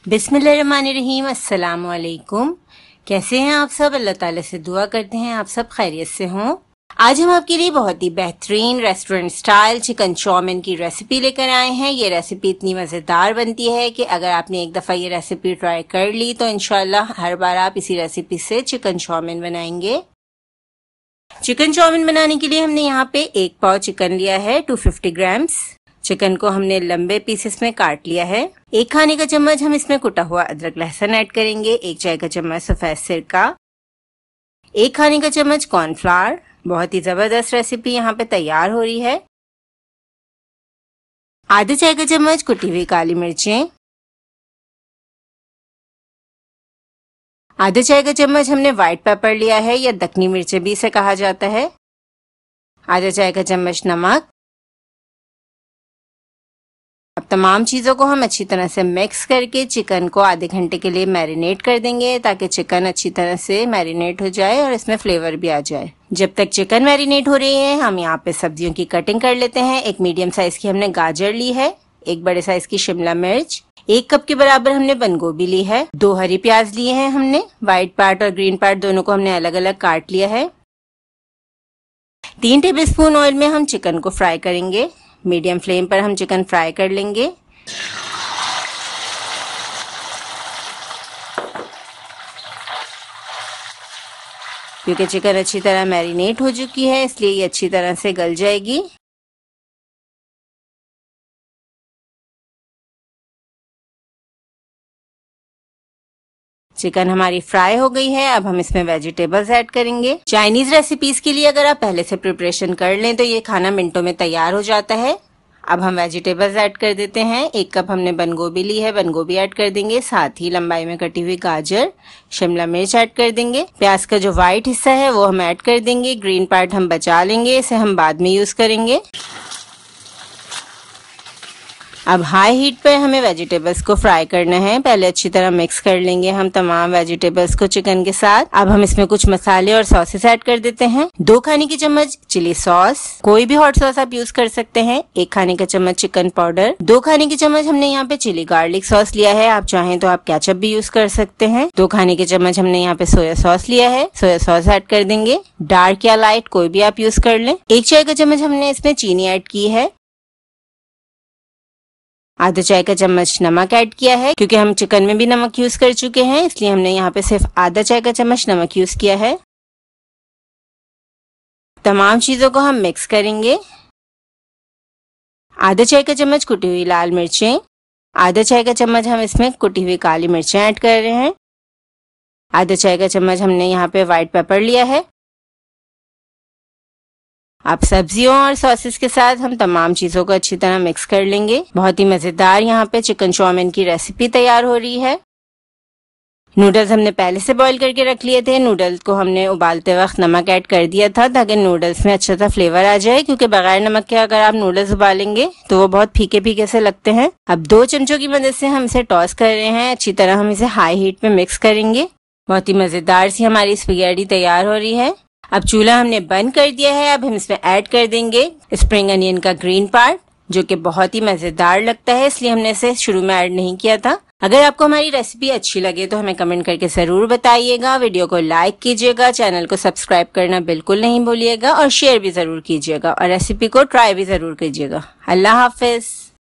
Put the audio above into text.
बिस्मिल्लाहिर्रहमानिर्रहीम। अस्सलाम वालेकुम। कैसे हैं आप सब? अल्लाह ताला से दुआ करते हैं आप सब खैरियत से हों। आज हम आपके लिए बहुत ही बेहतरीन रेस्टोरेंट स्टाइल चिकन चाउमीन की रेसिपी लेकर आए हैं। ये रेसिपी इतनी मज़ेदार बनती है कि अगर आपने एक दफ़ा ये रेसिपी ट्राई कर ली तो इंशाल्लाह हर बार आप इसी रेसिपी से चिकन चाउमीन बनाएंगे। चिकन चाउमीन बनाने के लिए हमने यहाँ पे 1 पाव चिकन लिया है, 250 ग्राम्स। चिकन को हमने लंबे पीसेस में काट लिया है। 1 खाने का चम्मच हम इसमें कुटा हुआ अदरक लहसुन ऐड करेंगे। 1 चाय का चम्मच सफेद सिरका। 1 खाने का चम्मच कॉर्नफ्लावर। बहुत ही जबरदस्त रेसिपी यहाँ पे तैयार हो रही है। आधा चाय का चम्मच कुटी हुई काली मिर्चें। आधा चाय का चम्मच हमने व्हाइट पेपर लिया है या दक्कनी मिर्चें भी इसे कहा जाता है। आधा चाय का चम्मच नमक। अब तमाम चीज़ों को हम अच्छी तरह से मिक्स करके चिकन को आधे घंटे के लिए मैरिनेट कर देंगे ताकि चिकन अच्छी तरह से मैरिनेट हो जाए और इसमें फ्लेवर भी आ जाए। जब तक चिकन मैरिनेट हो रही है हम यहाँ पे सब्जियों की कटिंग कर लेते हैं। 1 मीडियम साइज की हमने गाजर ली है। 1 बड़े साइज की शिमला मिर्च। 1 कप के बराबर हमने बंद गोभी ली है। 2 हरी प्याज लिए हैं हमने। व्हाइट पार्ट और ग्रीन पार्ट दोनों को हमने अलग अलग काट लिया है। 3 टेबलस्पून ऑयल में हम चिकन को फ्राई करेंगे। मीडियम फ्लेम पर हम चिकन फ्राई कर लेंगे। क्योंकि चिकन अच्छी तरह मैरिनेट हो चुकी है इसलिए ये अच्छी तरह से गल जाएगी। चिकन हमारी फ्राई हो गई है। अब हम इसमें वेजिटेबल्स ऐड करेंगे। चाइनीज रेसिपीज के लिए अगर आप पहले से प्रिपरेशन कर लें तो ये खाना मिनटों में तैयार हो जाता है। अब हम वेजिटेबल्स ऐड कर देते हैं। 1 कप हमने बंद गोभी ली है, बंद गोभी ऐड कर देंगे। साथ ही लंबाई में कटी हुई गाजर, शिमला मिर्च ऐड कर देंगे। प्याज का जो व्हाइट हिस्सा है वो हम ऐड कर देंगे। ग्रीन पार्ट हम बचा लेंगे, इसे हम बाद में यूज करेंगे। अब हाई हीट पे हमें वेजिटेबल्स को फ्राई करना है। पहले अच्छी तरह मिक्स कर लेंगे हम तमाम वेजिटेबल्स को चिकन के साथ। अब हम इसमें कुछ मसाले और सॉसेस ऐड कर देते हैं। 2 खाने की चम्मच चिली सॉस, कोई भी हॉट सॉस आप यूज कर सकते हैं। 1 खाने का चम्मच चिकन पाउडर। 2 खाने की चम्मच हमने यहाँ पे चिली गार्लिक सॉस लिया है। आप चाहें तो आप केचप भी यूज कर सकते हैं। 2 खाने के चम्मच हमने यहाँ पे सोया सॉस लिया है। सोया सॉस ऐड कर देंगे। डार्क या लाइट कोई भी आप यूज कर लें। 1 चाय का चम्मच हमने इसमें चीनी ऐड की है। आधा चाय का चम्मच नमक ऐड किया है। क्योंकि हम चिकन में भी नमक यूज कर चुके हैं इसलिए हमने यहाँ पे सिर्फ आधा चाय का चम्मच नमक यूज किया है। तमाम चीजों को हम मिक्स करेंगे। आधा चाय का चम्मच कुटी हुई लाल मिर्चें। आधा चाय का चम्मच हम इसमें कुटी हुई काली मिर्चें ऐड कर रहे हैं। आधा चाय का चम्मच हमने यहाँ पे व्हाइट पेपर लिया है। अब सब्जियों और सॉसेस के साथ हम तमाम चीजों को अच्छी तरह मिक्स कर लेंगे। बहुत ही मजेदार यहाँ पे चिकन चाउमीन की रेसिपी तैयार हो रही है। नूडल्स हमने पहले से बॉईल करके रख लिए थे। नूडल्स को हमने उबालते वक्त नमक ऐड कर दिया था ताकि नूडल्स में अच्छा सा फ्लेवर आ जाए। क्योंकि बगैर नमक के अगर आप नूडल्स उबालेंगे तो वो बहुत फीके फीके से लगते हैं। अब 2 चमचों की मदद से हम इसे टॉस कर रहे हैं। अच्छी तरह हम इसे हाई हीट पे मिक्स करेंगे। बहुत ही मजेदार सी हमारी स्पैगेटी तैयार हो रही है। अब चूल्हा हमने बंद कर दिया है। अब हम इसमें ऐड कर देंगे स्प्रिंग अनियन का ग्रीन पार्ट जो कि बहुत ही मजेदार लगता है इसलिए हमने इसे शुरू में ऐड नहीं किया था। अगर आपको हमारी रेसिपी अच्छी लगे तो हमें कमेंट करके जरूर बताइएगा। वीडियो को लाइक कीजिएगा, चैनल को सब्सक्राइब करना बिल्कुल नहीं भूलिएगा और शेयर भी जरूर कीजिएगा और रेसिपी को ट्राई भी जरूर कीजिएगा। अल्लाह हाफिज।